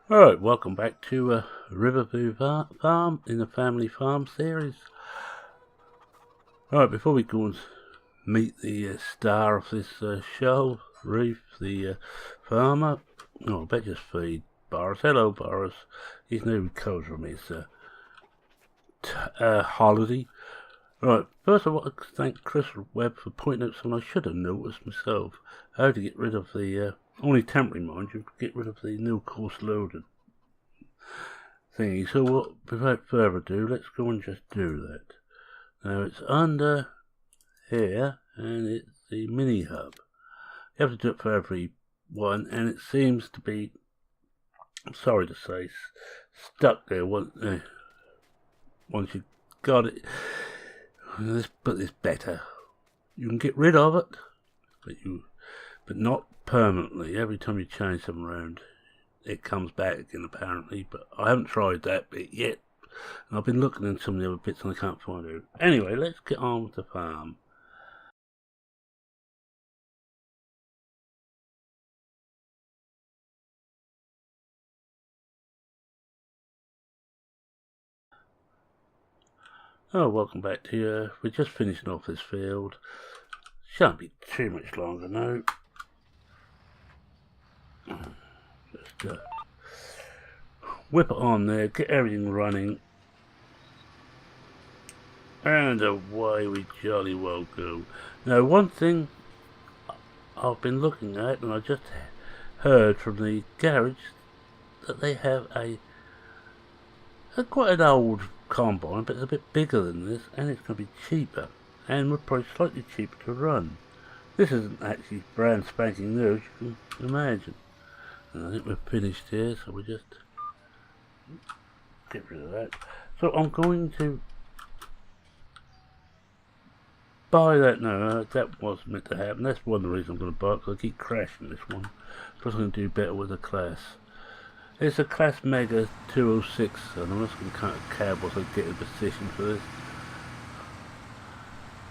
Alright, welcome back to Riverview Farm in the Family Farm series. Alright, before we go and meet the star of this show, Reef, the farmer. Oh, I bet just feed Boris. Hello, Boris. His new code from his holiday. Right, first I want to thank Chris Webb for pointing out something I should have noticed myself. How to get rid of the, only temporary mind you, get rid of the new course loaded thingy. So without further ado, let's go and just do that. Now it's under here, and it's the mini hub. You have to do it for every one, and it seems to be, I'm sorry to say, stuck there once you got it. Let's put this better. You can get rid of it, but not permanently. Every time you change something around, it comes back again apparently. But I haven't tried that bit yet. And I've been looking in some of the other bits and I can't find it. Anyway, let's get on with the farm. Oh, welcome back to you. We're just finishing off this field. Shan't be too much longer now. Just whip it on there, get everything running, and away we jolly well go. Now, one thing I've been looking at, and I just heard from the garage, that they have a quite an old combine, but it's a bit bigger than this, and it's going to be cheaper, and would probably slightly cheaper to run. This isn't actually brand spanking new, as you can imagine. And I think we're finished here, so we just get rid of that. So I'm going to buy that now. That was meant to happen. That's one of the reasons I'm going to buy it, because I keep crashing this one. Plus I'm going to do better with the class. It's a Class Mega 206, and I'm just going to count a cab whilst I get in position for this.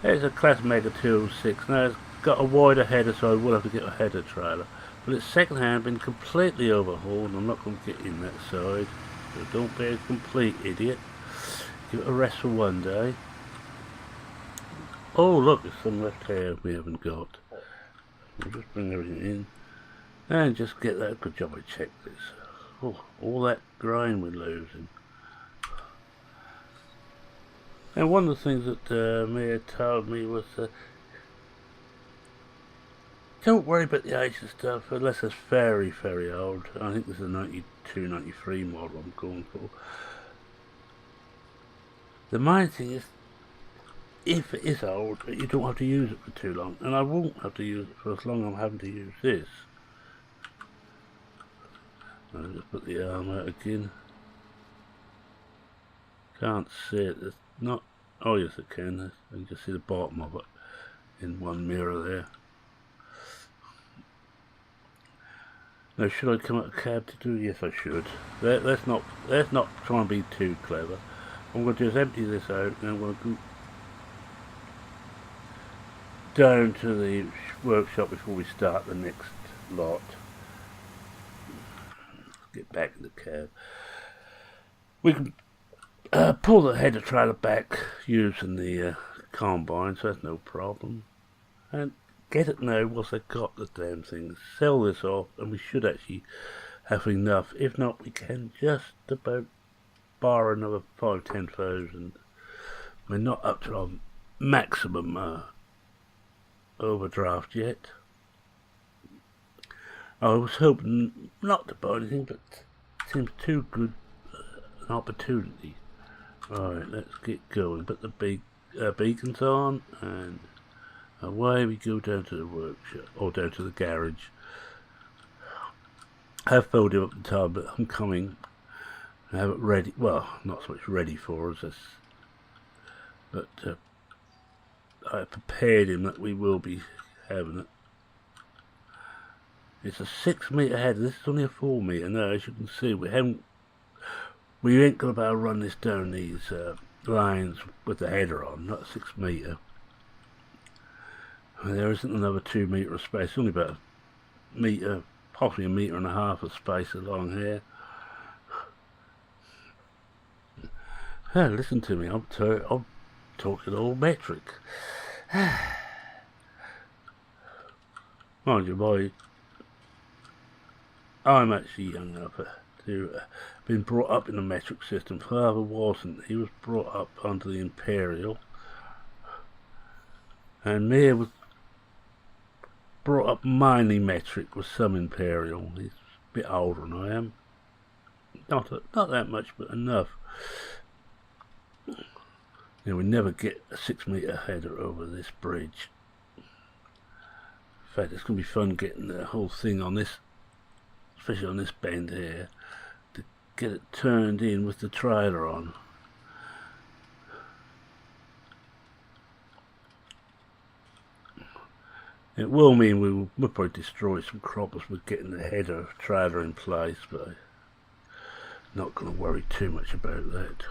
It's a Class Mega 206. Now it's got a wider header, so I will have to get a header trailer. But it's second hand, been completely overhauled, and I'm not going to get in that side. So don't be a complete idiot. Give it a rest for one day. Oh look, there's some left here we haven't got. We'll just bring everything in. And just get that. Good job I checked this. Oh, all that grain we're losing. And one of the things that Mia told me was don't worry about the age of stuff unless it's very, very old. I think this is a 92, 93 model I'm going for. The main thing is, if it is old, you don't have to use it for too long. And I won't have to use it for as long as I'm having to use this. I'll just put the arm out again. Can't see it. It's not. Oh yes, it can. You can just see the bottom of it in one mirror there. Now, should I come out of cab to do? Yes, I should. Let's not try and be too clever. I'm going to just empty this out, and I'm going to go down to the workshop before we start the next lot. Get back in the cab. We can pull the header trailer back using the combine, so that's no problem. And get it now whilst I got the damn thing. Sell this off, and we should actually have enough. If not, we can just about borrow another 5,000-10,000. We're not up to our maximum overdraft yet. I was hoping not to buy anything, but it seems too good an opportunity. Alright, let's get going. Put the beacons on, and away we go down to the workshop, or down to the garage. I have folded up the tub, but I'm coming. I have it ready. Well, not so much ready for us, but I prepared him that we will be having it. It's a 6 metre header. This is only a 4 metre. Now, as you can see, we ain't going to be able to run this down these lines with the header on, not a 6 metre. And there isn't another 2 metre of space. Only about a metre, possibly a metre and a half of space along here. Listen to me, I'm talking all metric. Mind you, I'm actually young enough to been brought up in the metric system. Father wasn't. He was brought up under the Imperial, and me was brought up mainly metric with some Imperial. He's a bit older than I am. Not that much, but enough. We never get a 6-meter header over this bridge. In fact, it's going to be fun getting the whole thing on this, especially on this bend here, to get it turned in with the trailer on. It will mean we'll probably destroy some croppers with getting the header trailer in place, but I'm not going to worry too much about that.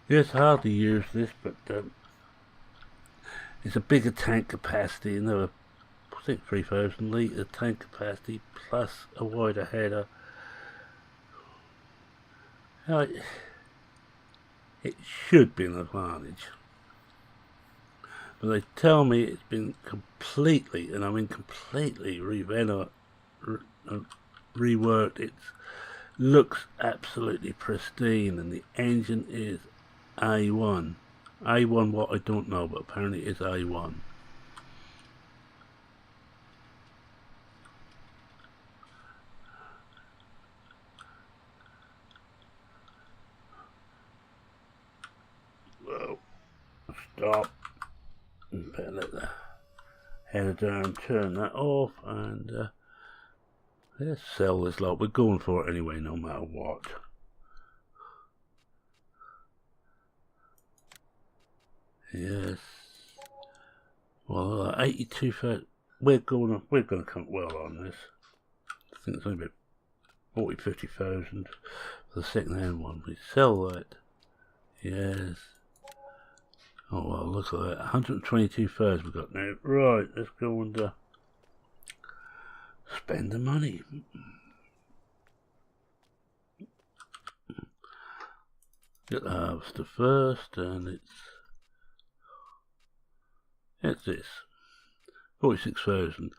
Yes, hard to use this, but it's a bigger tank capacity, another, I think 3,000 litre tank capacity, plus a wider header. It should be an advantage. But they tell me it's been completely, and I mean completely reworked. It looks absolutely pristine, and the engine is A1. A1 what I don't know, but apparently it's A1. Well, stop. Better let the header down, turn that off, and let's sell this lot. We're going for it anyway, no matter what. Yes. Well, 82,000. We're gonna come well on this. I think it's only about 40-50,000 for the second-hand one. We sell that. Yes. Oh well, look at that. 122,000 we've got now. Right, let's go and spend the money. Get the harvester first, and it's this 46,000.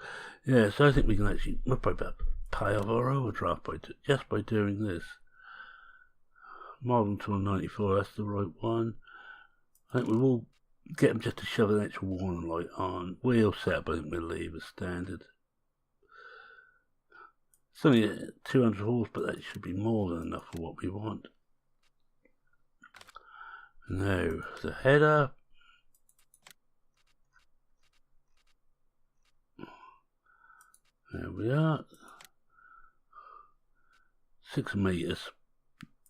Yeah, so I think we can actually we'll probably pay off our overdraft just by doing this. Model tool 94, that's the right one. I think we will get them just to shove an extra warning light on. Wheel setup, I think we'll leave as standard. It's only 200 horse, but that should be more than enough for what we want. Now, the header. There we are. 6 meters,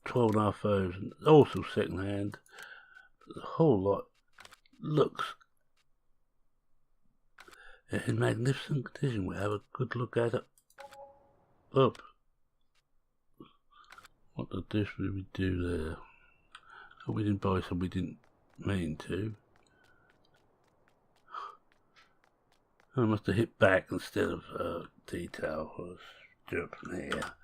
12,500. Also second hand. The whole lot looks in magnificent condition. We'll have a good look at it. Up. What the dish did we do there? Oh, we didn't buy some we didn't mean to. I must have hit back instead of detail. Let's do it from here.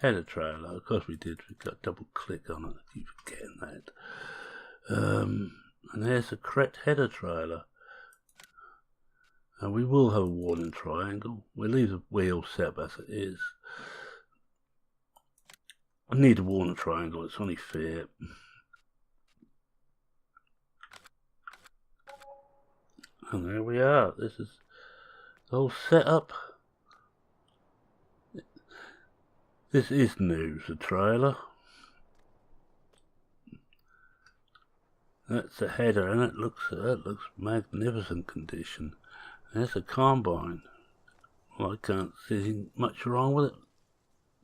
Header trailer, of course we did. We got double click on it. I keep forgetting that. And there's the correct header trailer. And we will have a warning triangle. We'll leave the wheel set up as it is. I need a warning triangle, it's only fair. And there we are. This is the whole setup. This is new, the trailer. That's the header, and that looks magnificent condition. And that's a combine. Well, I can't see much wrong with it.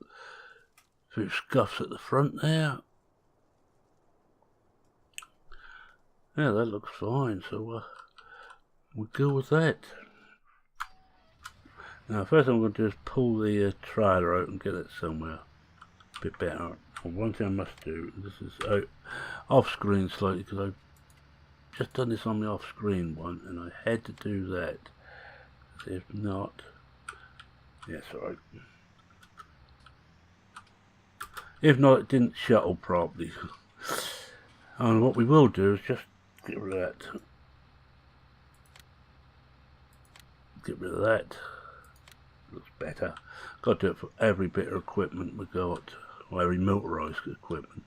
A few scuffs at the front there. Yeah, that looks fine. So we'll go with that. Now, first thing I'm going to do is pull the trailer out and get it somewhere a bit better. And one thing I must do, this is out off screen slightly because I've just done this on the off screen one and I had to do that. If not, yes, alright. If not, it didn't shuttle properly. And what we will do is just get rid of that. Get rid of that. Looks better. Got to do it for every bit of equipment we got, or every motorised equipment.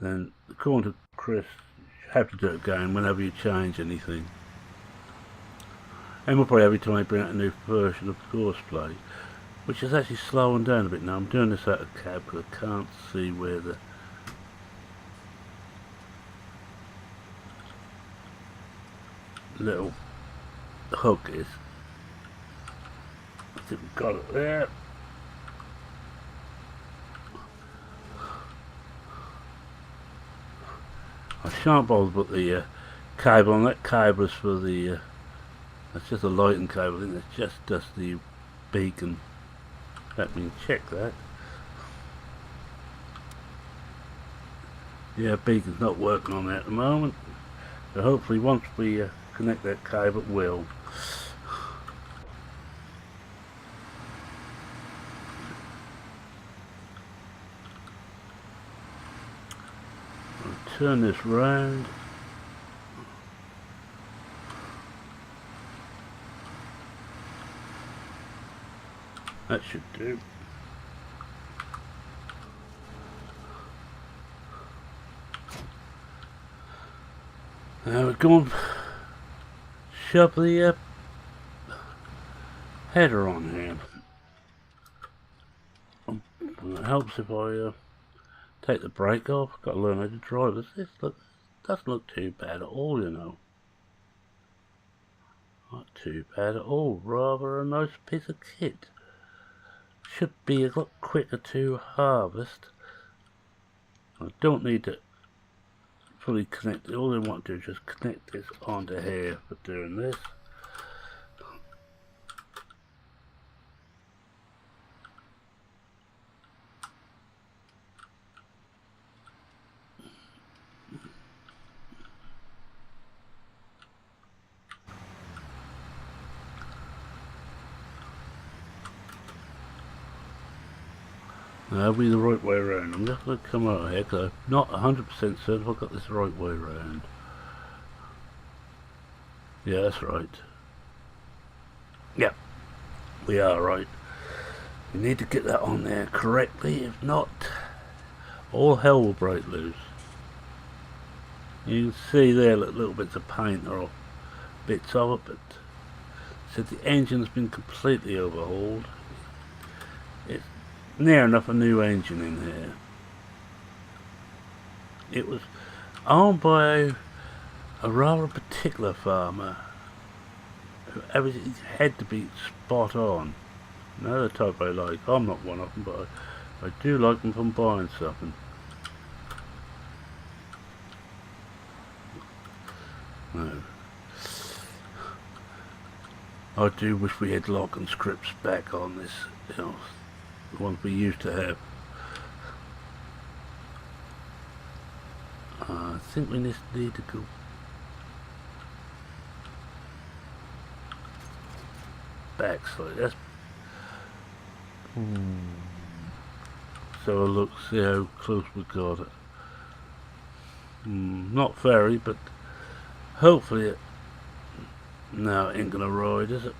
Then, according to Chris, you have to do it again whenever you change anything. And we'll probably every time they bring out a new version of Courseplay, which is actually slowing down a bit now. I'm doing this out of cab because I can't see where the little hook is. I think we've got it there. I shan't bother to put the cable on. That cable is for the that's just a lighting cable. I think that's just the beacon. Let me check that. Yeah, beacon's not working on that at the moment. So hopefully once we connect that cable, it will. I'll turn this round. That should do. Now we're going to shove the header on here. And it helps if I take the brake off. Got to learn how to drive this. This doesn't look too bad at all, you know. Not too bad at all. Rather a nice piece of kit. Should be a lot quicker to harvest. I don't need to fully connect it. All I want to do is just connect this onto here for doing this. That'll be the right way around. I'm just going to come out here because I'm not 100% certain if I've got this the right way around. Yeah, that's right. Yeah, we are right. We need to get that on there correctly. If not, all hell will break loose. You can see there little bits of paint or bits of it, but so the engine's been completely overhauled. It's near enough a new engine in here. It was owned by a rather particular farmer who everything had to be spot on. Another type I like. I'm not one of them, but I do like them from buying something. No. I do wish we had locking scripts back on this, you know, the ones we used to have. I think we need to go back slightly. That's so look, see how close we got it. Not very, but hopefully it. No, it ain't gonna ride, is it?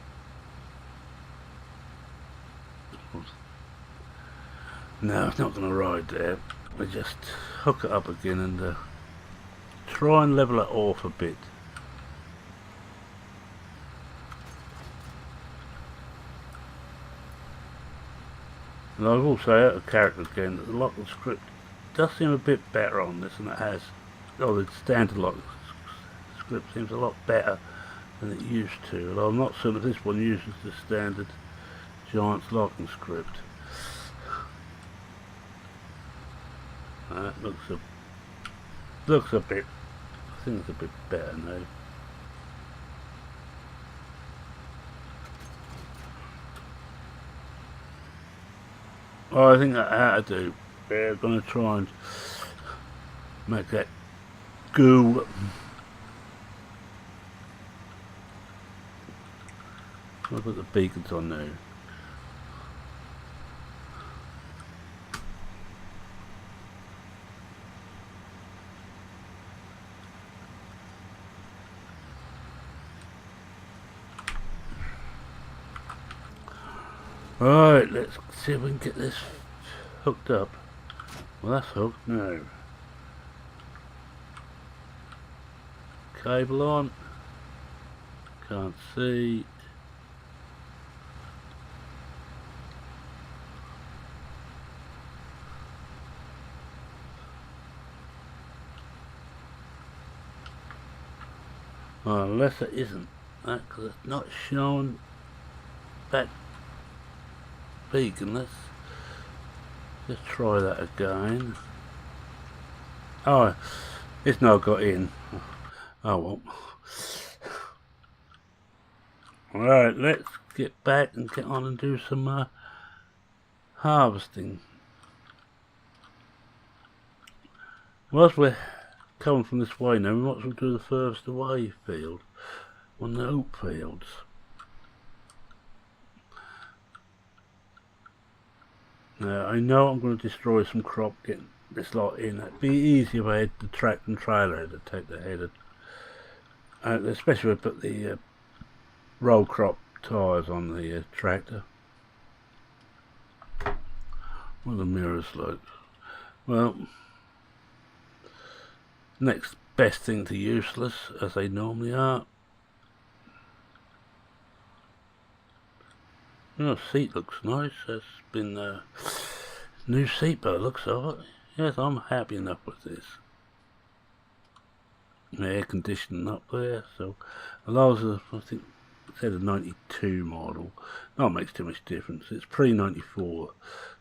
No, it's not gonna ride there. We just hook it up again and try and level it off a bit. And I will say out of character again that the locking script does seem a bit better on this than it has. Oh, the standard lock script seems a lot better than it used to. Although I'm not certain if this one uses the standard Giant's locking script. That looks a bit. I think it's a bit better now. Well, I think that how to do. We're going to try and make that go. I'll put the beacons on now. Right, let's see if we can get this hooked up. Well, that's hooked now. Cable on. Can't see. Well, unless it isn't that, because it's not showing that beacon. Let's just try that again. Oh, it's not got in. Oh well. Alright, let's get back and get on and do some harvesting. Whilst we're coming from this way now, we might as well do the furthest away field, on the oat fields. Now, I know I'm going to destroy some crop getting this lot in. It'd be easier if I had the tractor and trailer to take the header. Especially if I put the roll crop tyres on the tractor. What are the mirrors like? Well, next best thing to useless, as they normally are. Oh, seat looks nice. That's been new seat by the looks of it. Yes, I'm happy enough with this. Air conditioning up there, so allows us, I think it said a 92 model. Not makes too much difference. It's pre-94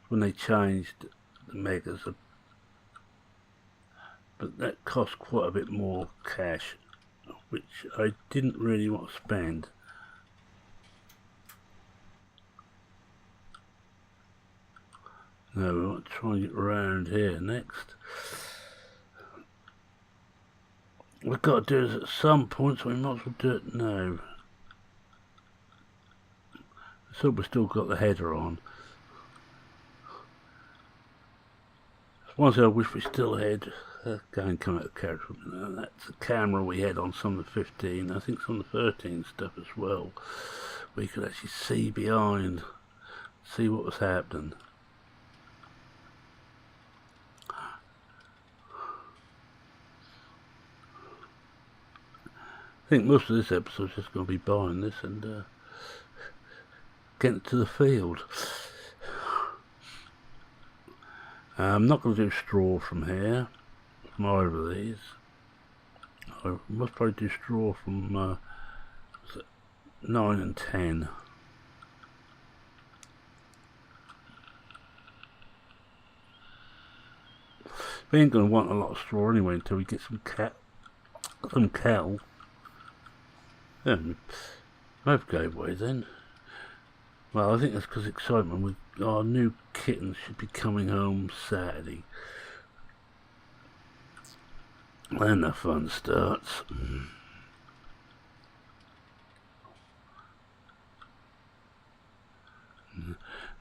when they changed the megas, but that cost quite a bit more cash, which I didn't really want to spend. Now we want to try and get around here next. We've got to do this at some point, so we might as well do it now. So we've still got the header on. One thing I wish we still had, go and come out of character, that's the camera we had on some of the 15, I think some of the 13 stuff as well. We could actually see behind, see what was happening. I think most of this episode is just going to be buying this and getting to the field. I'm not going to do straw from here, from either of these. I must probably do straw from 9 and 10. We ain't going to want a lot of straw anyway until we get some cattle. Both gave way then. Well, I think that's because excitement. Our new kitten should be coming home Saturday. Then the fun starts.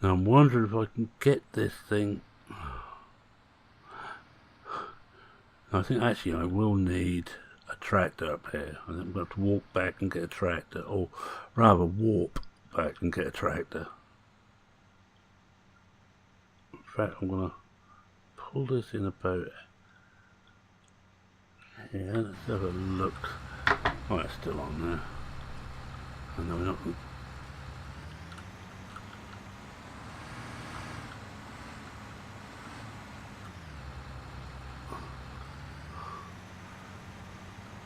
Now I'm wondering if I can get this thing. I think actually I will need a tractor up here. I think I'm going to have to walk back and get a tractor, or rather warp back and get a tractor. In fact, I'm going to pull this in about here. Let's have a look. Oh, it's still on there. I know we're not.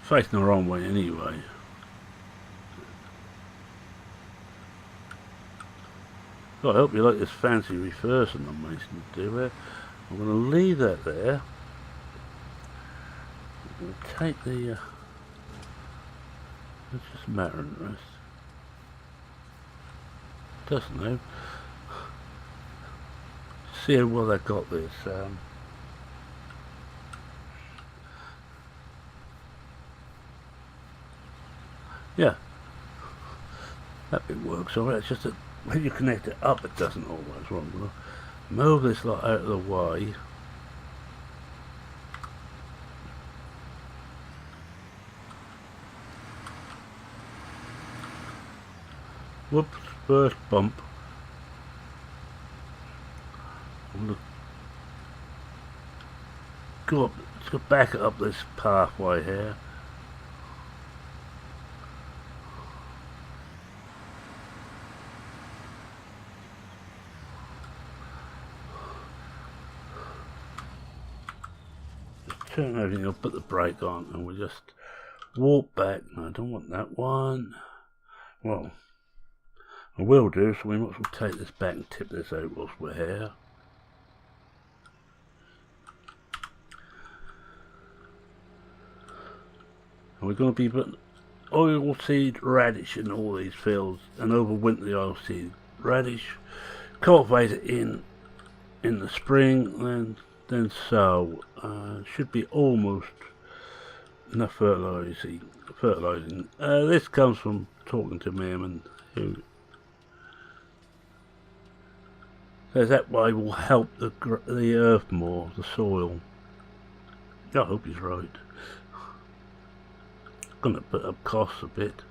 Facing the wrong way anyway. So I hope you like this fancy reversing I'm managing to do here. I'm going to leave that there. We'll take the it's just a matter of interest. Doesn't know. See how well I got this. Yeah, that bit works alright. It's just that when you connect it up, it doesn't always. Well, I'm going to move this lot out of the way. Whoops, first bump. Look, go up, let's go back up this pathway here. Just turn everything up, put the brake on, and we'll just walk back. No, I don't want that one. Well, I will do, so we might as well take this back and tip this out whilst we're here. And we're going to be putting oilseed radish in all these fields, and overwinter the oilseed radish, cultivate it in the spring, then sow. Should be almost enough fertilising. This comes from talking to Merman, who says that way will help the earth more, the soil. I hope he's right. Gonna put up costs a bit.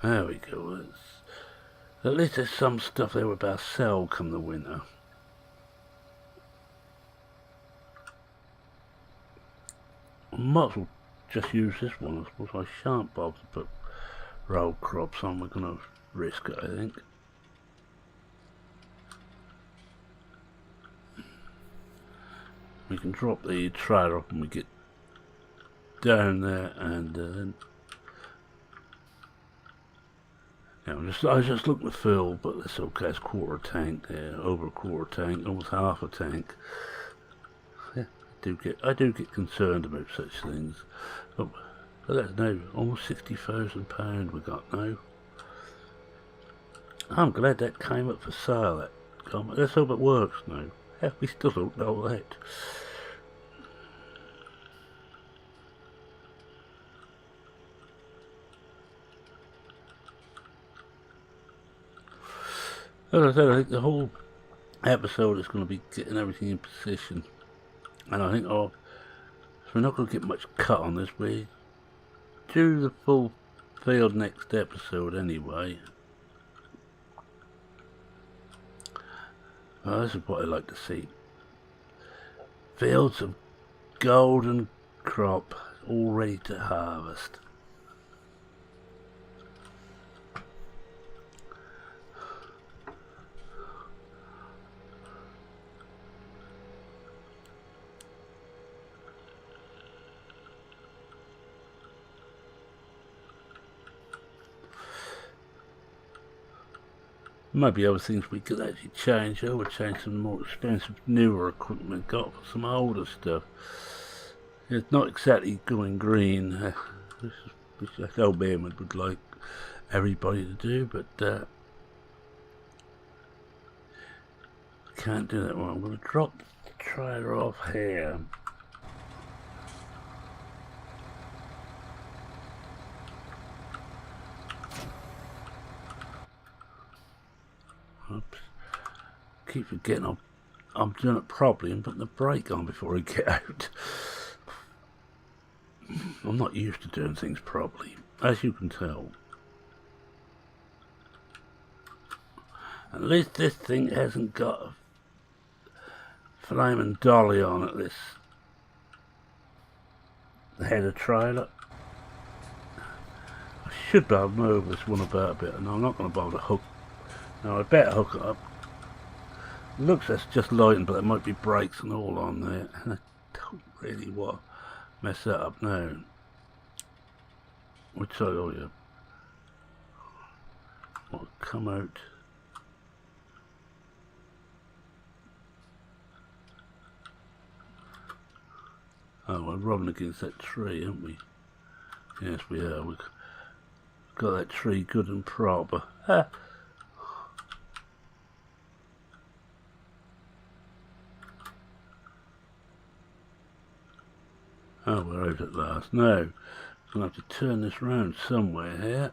There we go. At least there's some stuff there about sell come the winter. I might as well just use this one. I suppose I shan't bother to put row crops on. We're going to risk it, I think. We can drop the trailer up when we get down there, and then I was just looking to fill, but that's okay. It's quarter tank there, over a quarter tank, almost half a tank. Yeah, I do get concerned about such things. But that's now almost £60,000 we got now. I'm glad that came up for sale. That comment. Let's hope it works now. Yeah, we still don't know that. As I said, I think the whole episode is going to be getting everything in position, and I think so we're not going to get much cut on this. We do the full field next episode anyway. Well, this is what I like to see. Fields of golden crop all ready to harvest. Maybe other things we could actually change. I would change some more expensive, newer equipment got for some older stuff. It's not exactly going green, which I know Bearman would like everybody to do, but can't do that one. I'm going to drop the trailer off here. Oops. Keep forgetting I'm doing it properly and putting the brake on before I get out. I'm not used to doing things properly, as you can tell. At least this thing hasn't got a flaming dolly on it, this header trailer. I should be able to move this one about a bit, and I'm not going to bother to hook. Now I better hook it up. It looks that's just lighting, but there might be brakes and all on there, and I don't really want to mess that up now. Which side are you? I'll come out. Oh, we're rubbing against that tree, aren't we? Yes, we are. We've got that tree good and proper. Ah. Oh, we're out at last. Now, going to have to turn this round somewhere here.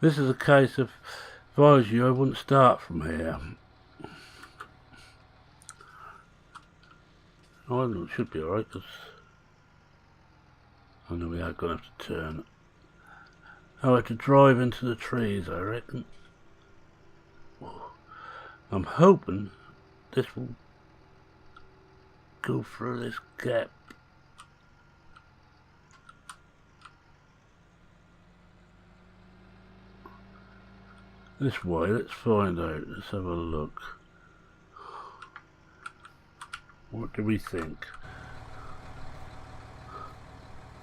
This is a case of, if I was you, I wouldn't start from here. Oh, it should be alright, because I know we are going to have to turn. I'll have to drive into the trees, I reckon. I'm hoping this will go through this gap. This way, let's find out. Let's have a look. What do we think?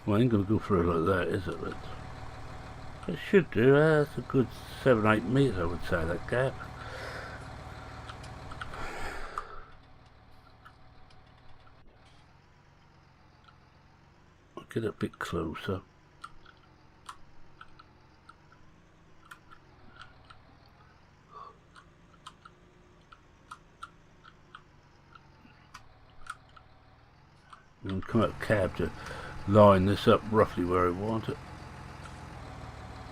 Well, I ain't going to go through like that, is it? But it should do. That's a good 7-8 meters, I would say, that gap. I'll get a bit closer. And come up cab to line this up roughly where I want it.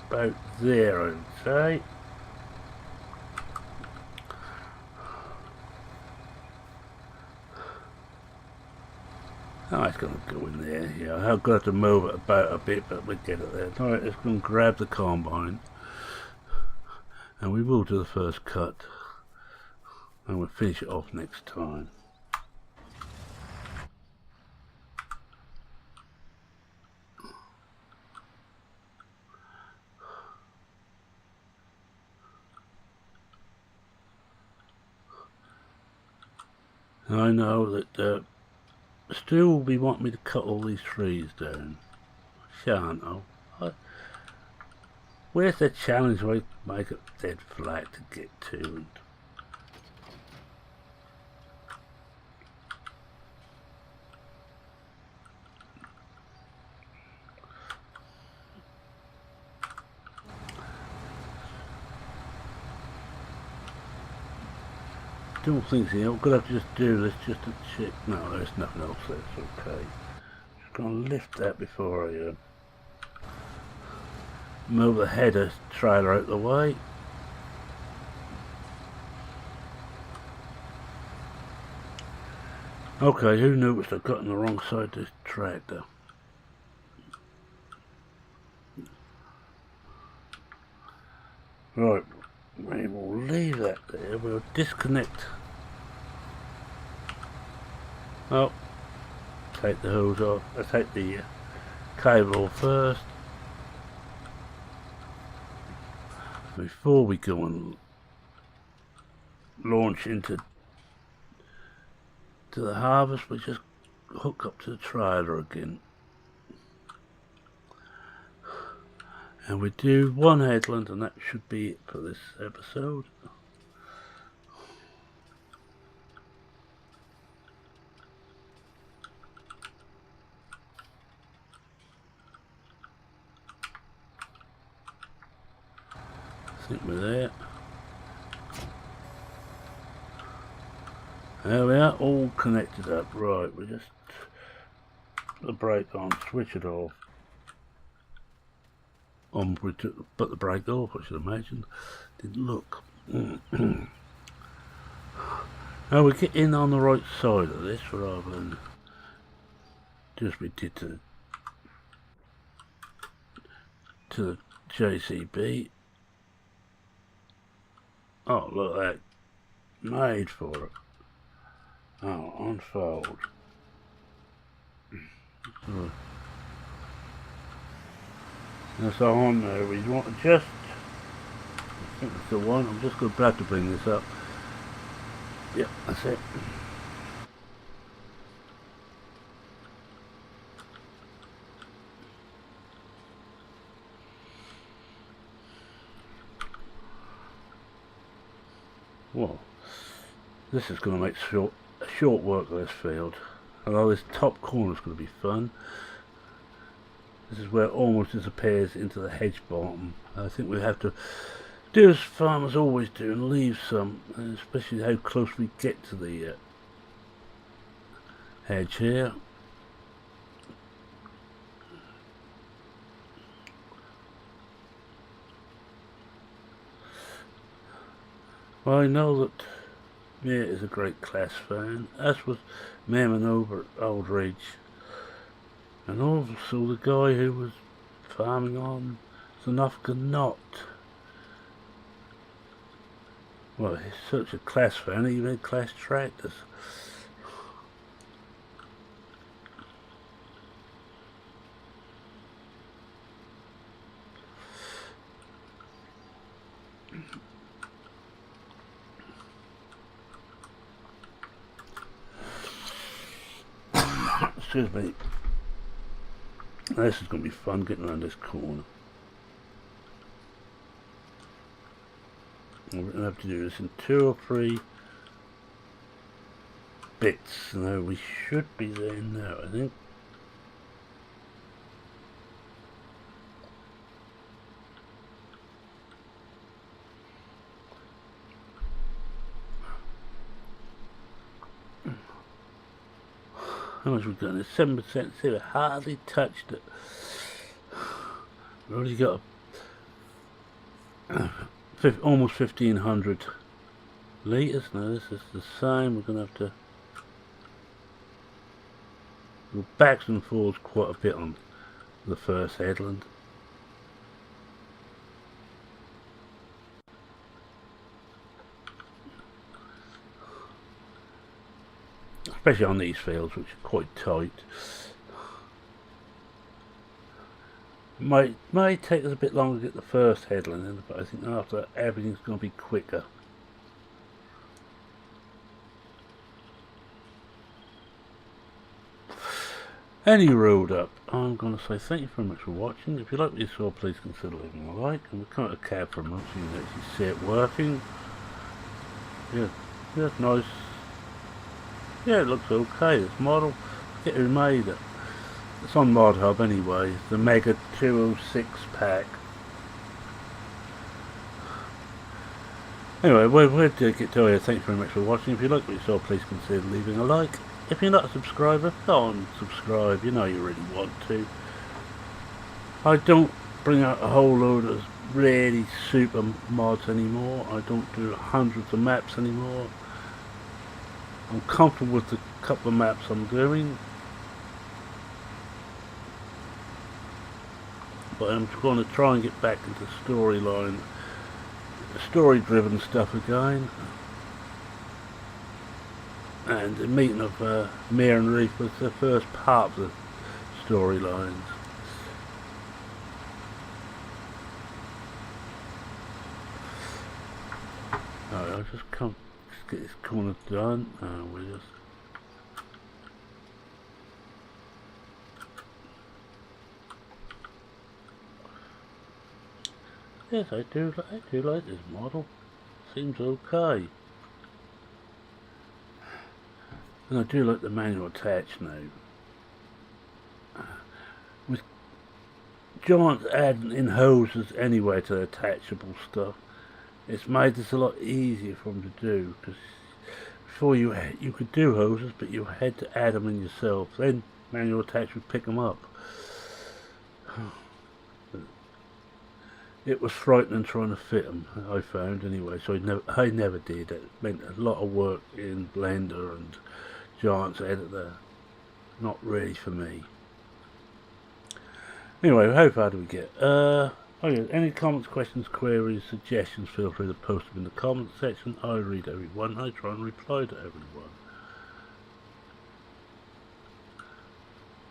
About there, I would say. Oh, it's going to go in there. Yeah, I've got to move it about a bit, but we'll get it there. Alright, let's go and grab the combine. And we will do the first cut. And we'll finish it off next time. I know that Stu will be wanting me to cut all these trees down. Shan't I? Where's the challenge where I make it dead flat to get to? Still thinking, I'm going to have to just do this just to check. No, there's nothing else there, it's okay. Just going to lift that before I move the header trailer out the way. Okay, who noticed I got on the wrong side of this tractor? Right, we will leave that there. We'll disconnect. Oh, take the hose off. Let's take the cable off first. Before we go and launch into the harvest, we just hook up to the trailer again. And we do one headland, and that should be it for this episode. I think we're there. There we are, all connected up. Right, we just put the brake on, switch it off. We put the brake off, I should imagine. Didn't look. Now we get in on the right side of this rather than just we did to the JCB. Oh, look at that. Made for it. Oh, unfold. So, that's on there. We want to just, I think that's the one. I'm just going to have to bring this up. Yep, that's it. Well, this is going to make short work of this field. Although this top corner is going to be fun. This is where it almost disappears into the hedge bottom. I think we have to do as farmers always do and leave some, especially how close we get to the hedge here. Well, I know that Mia is a great Clash fan, as was Merman over at Aldridge, and also the guy who was farming on Zanofka Knot. Well, he's such a Clash fan, he even had Clash tractors. Excuse me. This is going to be fun getting around this corner. We're going to have to do this in 2 or 3 bits. No, we should be there now, I think. How much we've done? It's 7%. See, we hardly touched it. We've already got almost 1,500 litres. Now this is the same. We're going to have to go backs and forwards quite a bit on the first headland. Especially on these fields, which are quite tight. Might take us a bit longer to get the first headland in, but I think after that everything's going to be quicker. Any road up, I'm going to say thank you very much for watching. If you like what you saw, please consider leaving a like. And we'll come out of the cab for a moment so you can actually see it working. Yeah, nice. Yeah, it looks okay. This model, forget who made it. It's on ModHub anyway. It's the Mega 206 pack. Anyway, we'll get to here. Thanks very much for watching. If you like what you saw, please consider leaving a like. If you're not a subscriber, go on subscribe. You know you really want to. I don't bring out a whole load of really super mods anymore. I don't do hundreds of maps anymore. I'm comfortable with the couple of maps I'm doing, but I'm going to try and get back into storyline, story-driven stuff again. And the meeting of Mir and Reef was the first part of the storylines. Alright, I'll just get this corner done. We'll just yes, I do like this model. Seems okay. And I do like the manual attach now. With Giants adding in hoses anyway to the attachable stuff, it's made this a lot easier for them to do, because before you could do hoses, but you had to add them in yourself. Then manual attach would pick them up. It was frightening trying to fit them, I found anyway. So I never did. It meant a lot of work in Blender and Giants Editor. Not really for me. Anyway, how far do we get? Okay, any comments, questions, queries, suggestions, feel free to post them in the comments section. I read everyone. I try and reply to everyone.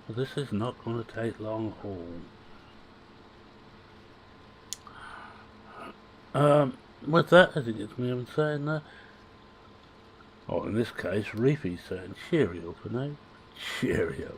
But this is not going to take long haul. With that, I think it's me even saying that. Or in this case, Reefy's saying cheerio for now. Cheerio.